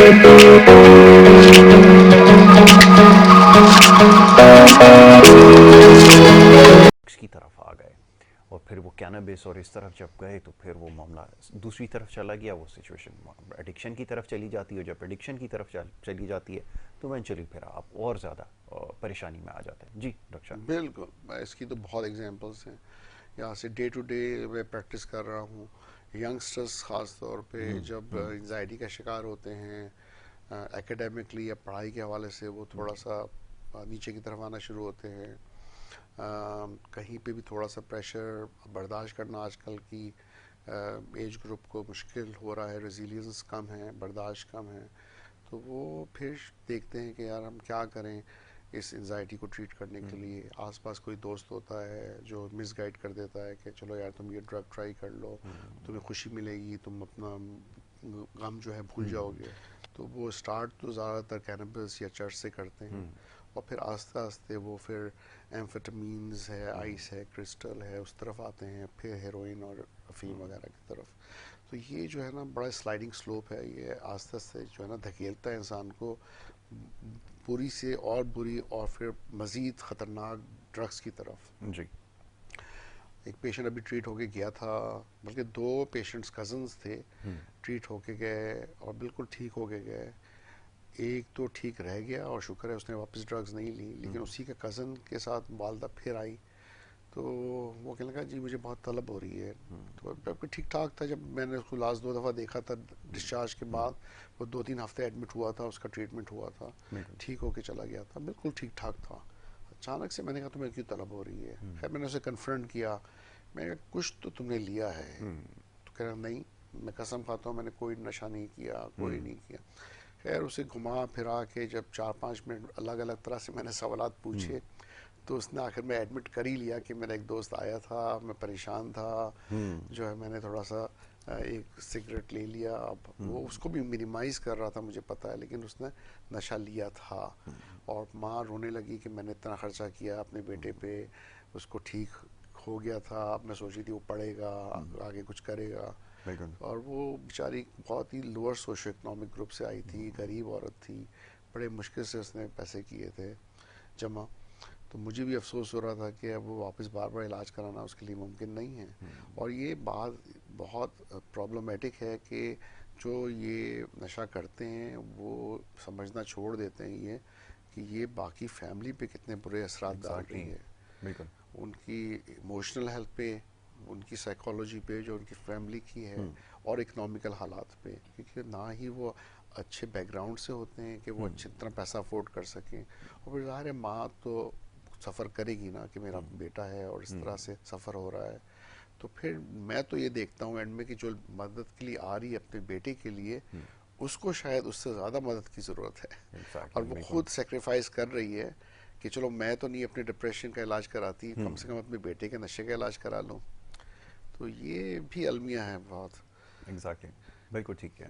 की तरफ आ गए और फिर वो कैनबिस और इस तरफ जब गए तो फिर वो मामला दूसरी तरफ चला गया, वो सिचुएशन एडिक्शन की तरफ चली जाती है। जब एडिक्शन की तरफ चली जाती है तो इवेंचुअली फिर आप और ज़्यादा परेशानी में आ जाते हैं। जी डॉक्टर साहब। बिल्कुल, इसकी तो बहुत एग्जांपल्स हैं। यहाँ से डे टू डे मैं प्रैक्टिस कर रहा हूँ। यंगस्टर्स ख़ास तौर पे जब एंजाइटी का शिकार होते हैं, एकेडमिकली या पढ़ाई के हवाले से वो थोड़ा सा नीचे की तरफ आना शुरू होते हैं। कहीं पे भी थोड़ा सा प्रेशर बर्दाश्त करना आजकल की एज ग्रुप को मुश्किल हो रहा है, रेजिलियंस कम है, बर्दाश्त कम है। तो वो फिर देखते हैं कि यार हम क्या करें इस एंजाइटी को ट्रीट करने के लिए। आसपास कोई दोस्त होता है जो मिसगाइड कर देता है कि चलो यार तुम ये ड्रग ट्राई कर लो, तुम्हें खुशी मिलेगी, तुम अपना गम जो है भूल जाओगे। तो वो स्टार्ट तो ज़्यादातर कैनबिस या चर्च से करते हैं, और फिर आस्ते आस्ते वो फिर एम्फेटामीन्स है, आइस है, क्रिस्टल है, उस तरफ आते हैं, फिर हेरोइन और अफीम वगैरह की तरफ। तो ये जो है ना बड़ा स्लाइडिंग स्लोप है। ये आस्ते आस्ते जो है ना धकेलता है इंसान को बुरी से और बुरी और फिर मज़ीद ख़तरनाक ड्रग्स की तरफ। जी। एक पेशेंट अभी ट्रीट होके गया था, बल्कि दो पेशेंट्स कज़न्स थे, ट्रीट होके गए और बिल्कुल ठीक होके गए। एक तो ठीक रह गया और शुक्र है उसने वापस ड्रग्स नहीं ली, लेकिन उसी के कज़न के साथ वालदा फिर आई। तो वो कहने लगा जी मुझे बहुत तलब हो रही है। तो बिल्कुल ठीक ठाक था। जब मैंने उसको लास्ट 2 दफ़ा देखा था डिस्चार्ज के बाद, वो 2-3 हफ्ते एडमिट हुआ था, उसका ट्रीटमेंट हुआ था, ठीक होके चला गया था, बिल्कुल ठीक ठाक था। अचानक से मैंने कहा तुम्हें क्यों तलब हो रही है? खैर मैंने उसे कन्फ्रंट किया, मैंने कहा कुछ तो तुमने लिया है। तो कह रहा नहीं, मैं कसम खाता हूँ मैंने कोई नशा नहीं किया, कोई नहीं किया। खैर उसे घुमा फिरा के जब 4-5 मिनट अलग अलग तरह से मैंने सवालात पूछे, तो उसने आखिर में एडमिट कर ही लिया कि मेरा एक दोस्त आया था, मैं परेशान था, जो है मैंने थोड़ा सा एक सिगरेट ले लिया। अब वो उसको भी मिनिमाइज़ कर रहा था मुझे पता है, लेकिन उसने नशा लिया था। और माँ रोने लगी कि मैंने इतना ख़र्चा किया अपने बेटे पे, उसको ठीक हो गया था, अब मैं सोची थी वो पढ़ेगा, आगे कुछ करेगा। बिल्कुल। और वो बेचारी बहुत ही लोअर सोशो इकोनॉमिक ग्रुप से आई थी, गरीब औरत थी, बड़े मुश्किल से उसने पैसे किए थे जमा। तो मुझे भी अफसोस हो रहा था कि अब वो वापस बार बार इलाज कराना उसके लिए मुमकिन नहीं है। और ये बात बहुत प्रॉब्लमेटिक है कि जो ये नशा करते हैं वो समझना छोड़ देते हैं ये कि ये बाकी फैमिली पे कितने बुरे असरात डाल एग्जैक्टली। रही है, बिल्कुल। उनकी इमोशनल हेल्थ पे, उनकी साइकोलॉजी पे जो उनकी फैमिली की है, और इकोनॉमिकल हालात पे। क्योंकि ना ही वो अच्छे बैकग्राउंड से होते हैं कि वो अच्छी तरह पैसा अफोर्ड कर सकें। और फिर ज़ाहिर है माँ तो सफ़र करेगी ना कि मेरा बेटा है और इस तरह से सफ़र हो रहा है। तो फिर मैं तो ये देखता हूँ एंड में कि जो मदद के लिए आ रही है अपने बेटे के लिए, उसको शायद उससे ज़्यादा मदद की ज़रूरत है। और एग्जैक्टली। वो बिल्कुल। खुद सेक्रीफाइस कर रही है कि चलो मैं तो नहीं अपने डिप्रेशन का इलाज कराती, कम से कम अपने बेटे के नशे का इलाज करा लूँ। तो ये भी अलमिया है बहुत। एग्जैक्टली। बिल्कुल ठीक है।